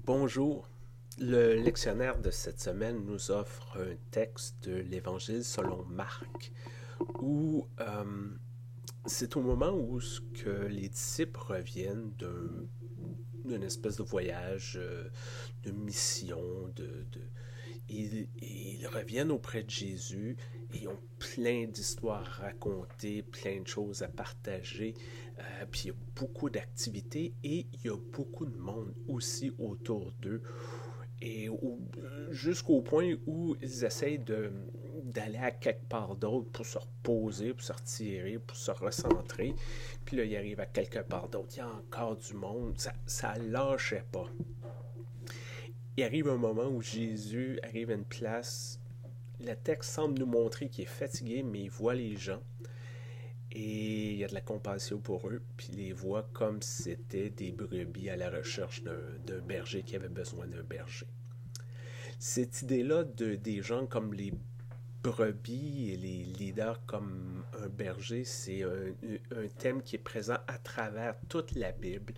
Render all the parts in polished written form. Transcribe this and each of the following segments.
Bonjour. Le lectionnaire de cette semaine nous offre un texte de l'Évangile selon Marc, où c'est au moment où que les disciples reviennent d'une espèce de voyage, de mission, ils reviennent auprès de Jésus et ils ont plein d'histoires à raconter, plein de choses à partager. Puis il y a beaucoup d'activités et il y a beaucoup de monde aussi autour d'eux. Et jusqu'au point où ils essayent d'aller à quelque part d'autre pour se reposer, pour se retirer, pour se recentrer. Puis là, ils arrivent à quelque part d'autre. Il y a encore du monde. Ça lâchait pas. Il arrive un moment où Jésus arrive à une place. Le texte semble nous montrer qu'il est fatigué, mais il voit les gens. Et il y a de la compassion pour eux, puis il les voit comme si c'était des brebis à la recherche d'un berger qui avait besoin d'un berger. Cette idée-là des gens comme les brebis et les leaders comme un berger, c'est un thème qui est présent à travers toute la Bible.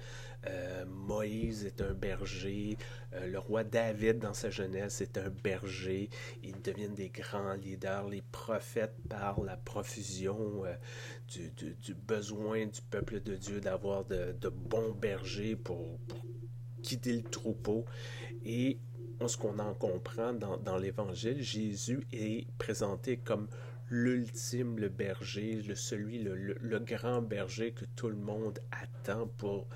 Moïse est un berger, le roi David dans sa jeunesse est un berger, ils deviennent des grands leaders, les prophètes parlent la profusion du besoin du peuple de Dieu d'avoir de bons bergers pour guider le troupeau. Et ce qu'on en comprend dans l'Évangile, Jésus est présenté comme l'ultime, le berger, le grand berger que tout le monde attend pour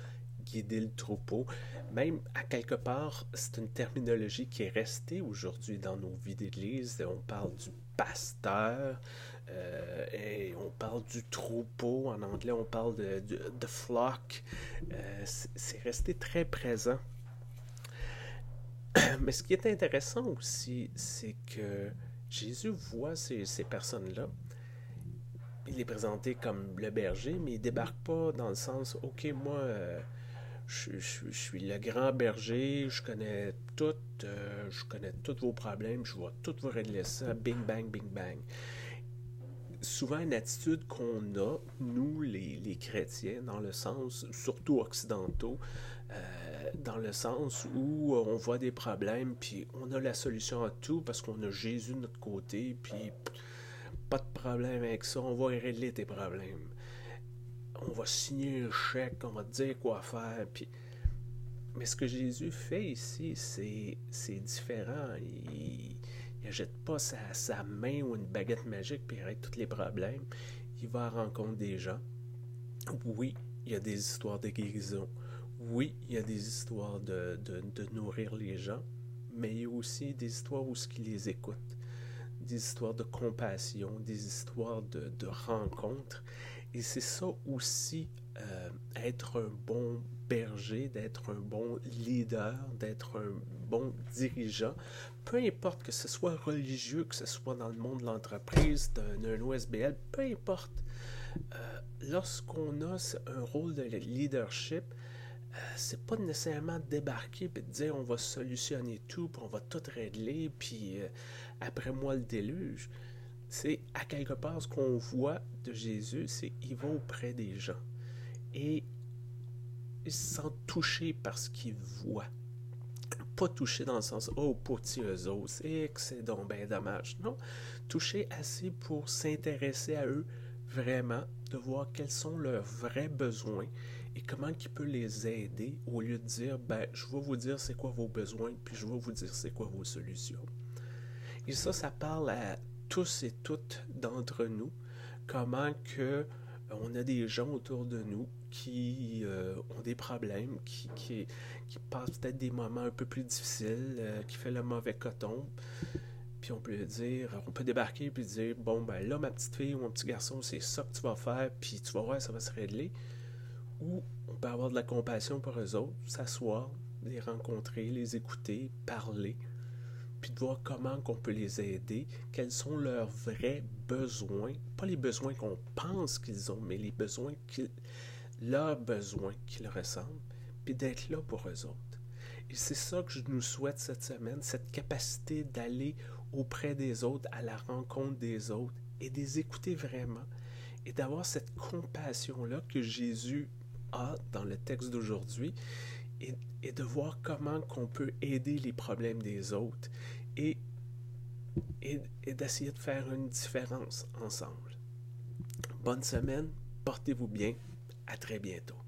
guider le troupeau. Même à quelque part, c'est une terminologie qui est restée aujourd'hui dans nos vies d'église. On parle du pasteur, et on parle du troupeau. En anglais, on parle de flock. C'est resté très présent. Mais ce qui est intéressant aussi, c'est que Jésus voit ces personnes-là. Il est présenté comme le berger, mais il ne débarque pas dans le sens, OK, moi, je suis le grand berger, je connais tous vos problèmes, je vais tout vous régler ça, bing bang, bing bang. Souvent une attitude qu'on a, nous les chrétiens, dans le sens, surtout occidentaux, dans le sens où on voit des problèmes, puis on a la solution à tout parce qu'on a Jésus de notre côté, puis pas de problème avec ça, on va régler tes problèmes. On va signer un chèque, on va te dire quoi faire, puis... Mais ce que Jésus fait ici, c'est différent. Il n'achète pas sa main ou une baguette magique puis il règle tous les problèmes. Il va à la rencontre des gens. Oui, il y a des histoires de guérison. Oui, il y a des histoires de nourrir les gens. Mais il y a aussi des histoires où ce qui les écoute. Des histoires de compassion, des histoires de rencontres. Et c'est ça aussi, être un bon berger, d'être un bon leader, d'être un bon dirigeant, peu importe que ce soit religieux, que ce soit dans le monde de l'entreprise, d'un OSBL, peu importe. Lorsqu'on a un rôle de leadership, c'est pas nécessairement débarquer et dire on va solutionner tout, puis on va tout régler, puis après moi le déluge. C'est à quelque part ce qu'on voit de Jésus, c'est qu'il va auprès des gens et il se sent touché par ce qu'il voit. Pas touché dans le sens oh petit eux autres, c'est donc ben dommage. Non, touché assez pour s'intéresser à eux vraiment, de voir quels sont leurs vrais besoins et comment il peut les aider au lieu de dire ben je vais vous dire c'est quoi vos besoins puis je vais vous dire c'est quoi vos solutions. Et ça parle à tous et toutes d'entre nous, comment que on a des gens autour de nous qui ont des problèmes, qui passent peut-être des moments un peu plus difficiles, qui fait le mauvais coton. Puis on peut dire, on peut débarquer et dire, bon ben là ma petite fille ou mon petit garçon, c'est ça que tu vas faire, puis tu vas voir, ça va se régler. Ou on peut avoir de la compassion pour eux autres, s'asseoir, les rencontrer, les écouter, parler, puis de voir comment on peut les aider, quels sont leurs vrais besoins, pas les besoins qu'on pense qu'ils ont, mais les besoins leurs besoins qu'ils ressentent, puis d'être là pour eux autres. Et c'est ça que je nous souhaite cette semaine, cette capacité d'aller auprès des autres, à la rencontre des autres, et de les écouter vraiment, et d'avoir cette compassion-là que Jésus a dans le texte d'aujourd'hui, et de voir comment qu'on peut aider les problèmes des autres et d'essayer de faire une différence ensemble. Bonne semaine, portez-vous bien, à très bientôt.